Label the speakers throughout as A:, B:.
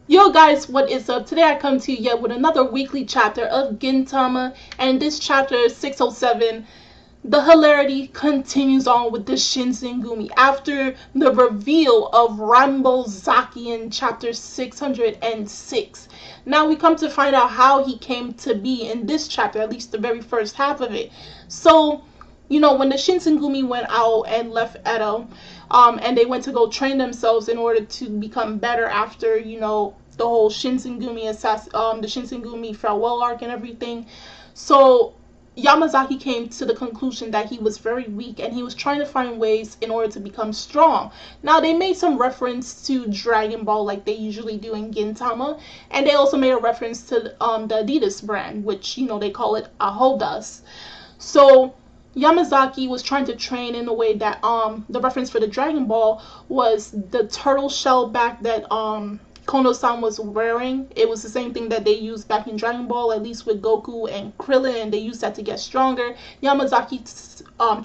A: Yo guys, what is up? Today I come to you yet with another weekly chapter of Gintama, and this chapter 607, the hilarity continues on with the Shinsengumi after the reveal of Yamazaki in chapter 606. Now we come to find out how he came to be in this chapter, at least the very first half of it. So, when the Shinsengumi went out and left Edo, and they went to go train themselves in order to become better after, the whole Shinsengumi the Shinsengumi farewell arc and everything. So Yamazaki came to the conclusion that he was very weak and he was trying to find ways in order to become strong. Now they made some reference to Dragon Ball like they usually do in Gintama, and they also made a reference to the Adidas brand, which they call it Ahodas. So Yamazaki was trying to train in a way that the reference for the Dragon Ball was the turtle shell back that Kondo-san was wearing. It was the same thing that they used back in Dragon Ball, at least with Goku and Krillin, and they used that to get stronger. Yamazaki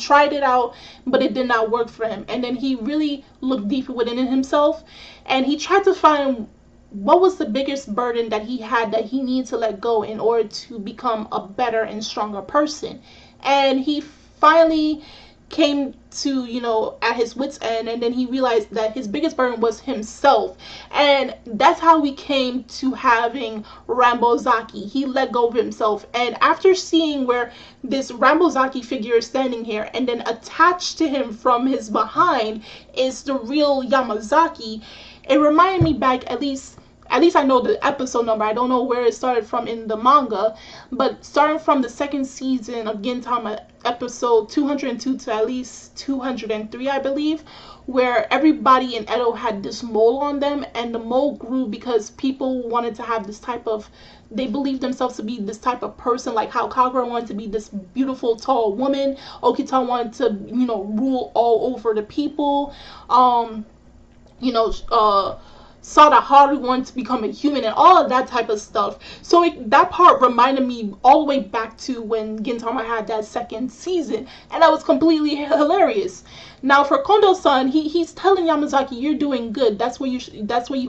A: tried it out, but it did not work for him. And then he really looked deeper within himself, and he tried to find what was the biggest burden that he had that he needed to let go in order to become a better and stronger person. And he finally came to, at his wit's end, and then he realized that his biggest burden was himself. And that's how we came to having Yamazaki. He let go of himself. And after seeing where this Yamazaki figure is standing here, and then attached to him from his behind is the real Yamazaki, it reminded me back, at least I know the episode number. I don't know where it started from in the manga, but starting from the second season of Gintama, episode 202 to at least 203, I believe, where everybody in Edo had this mole on them, and the mole grew because people wanted to have this type of, they believed themselves to be this type of person, like how Kagura wanted to be this beautiful tall woman, Okita wanted to, rule all over the people, Sada Haru wanted to become a human and all of that type of stuff. So that part reminded me all the way back to when Gintama had that second season, and that was completely hilarious. Now for Kondo-san, he's telling Yamazaki, you're doing good. That's what you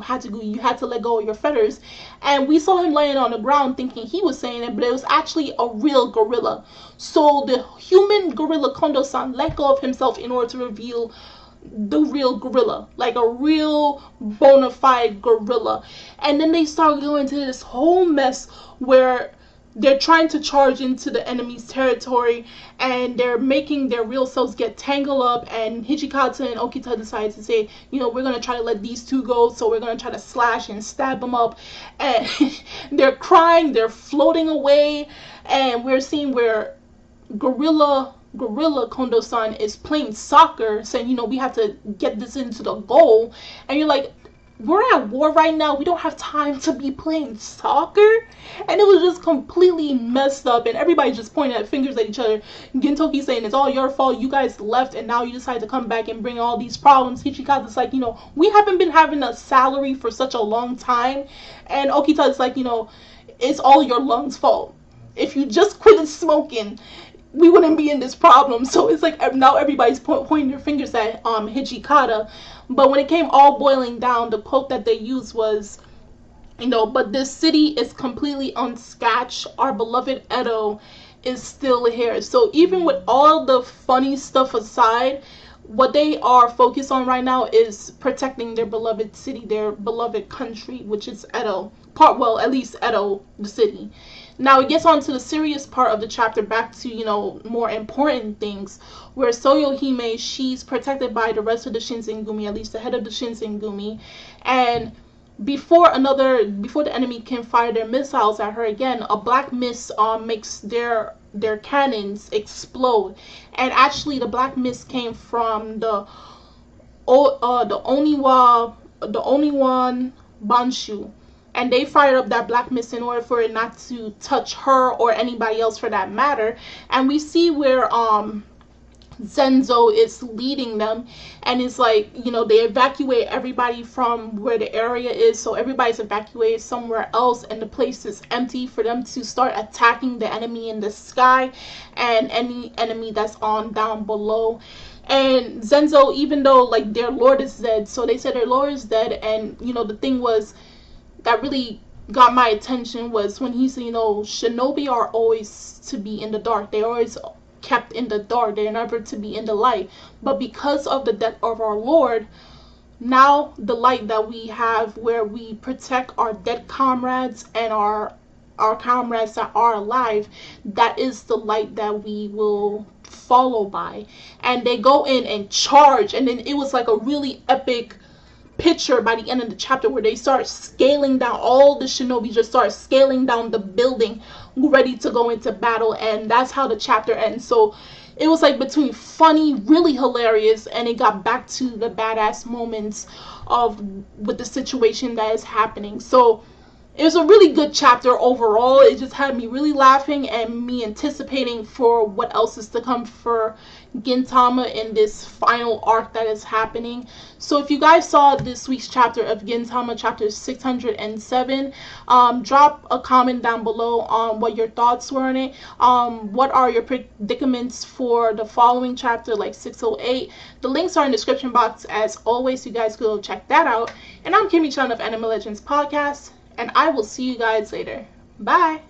A: had to do. You had to let go of your feathers. And we saw him laying on the ground thinking he was saying it, but it was actually a real gorilla. So the human gorilla Kondo-san let go of himself in order to reveal the real gorilla, like a real bona fide gorilla. And then they start going into this whole mess where they're trying to charge into the enemy's territory, and they're making their real selves get tangled up, and Hijikata and Okita decide to say, we're going to try to let these two go, so we're going to try to slash and stab them up. And they're crying, they're floating away, and we're seeing where Gorilla Kondo-san is playing soccer, saying, we have to get this into the goal. And you're like, we're at war right now. We don't have time to be playing soccer. And it was just completely messed up, and everybody just pointing at fingers at each other. Gintoki saying it's all your fault. You guys left, and now you decide to come back and bring all these problems. Hichikaza's like, we haven't been having a salary for such a long time. And Okita is like, it's all your lungs' fault. If you just quit smoking, we wouldn't be in this problem. So it's like now everybody's pointing their fingers at Hijikata. But when it came all boiling down, the quote that they used was, but this city is completely unscathed. Our beloved Edo is still here. So even with all the funny stuff aside, what they are focused on right now is protecting their beloved city, their beloved country, which is Edo. At least Edo, the city. Now it gets on to the serious part of the chapter, back to, more important things, where Soyohime, she's protected by the rest of the Shinsengumi, at least the head of the Shinsengumi, and before the enemy can fire their missiles at her again, a black mist makes their cannons explode. And actually the black mist came from the Oniwabanshu. And they fired up that black mist in order for it not to touch her or anybody else for that matter. And we see where Zenzo is leading them, and it's like, they evacuate everybody from where the area is, so everybody's evacuated somewhere else, and the place is empty for them to start attacking the enemy in the sky and any enemy that's on down below. And Zenzo, even though like their lord is dead, so they said their lord is dead, and the thing was, that really got my attention was when he said, shinobi are always to be in the dark. They always kept in the dark. They're never to be in the light. But because of the death of our Lord, now the light that we have, where we protect our dead comrades and our comrades that are alive, that is the light that we will follow by. And they go in and charge, and then it was like a really epic picture by the end of the chapter where they start scaling down, all the shinobi just start scaling down the building, ready to go into battle. And that's how the chapter ends. So it was like between funny, really hilarious, and it got back to the badass moments with the situation that is happening. So it was a really good chapter overall. It just had me really laughing and me anticipating for what else is to come for Gintama in this final arc that is happening. So if you guys saw this week's chapter of Gintama, chapter 607, drop a comment down below on what your thoughts were on it. What are your predicaments for the following chapter, like 608? The links are in the description box as always, so you guys go check that out. And I'm Kimmy Chan of Anime Legends Podcast, and I will see you guys later. Bye!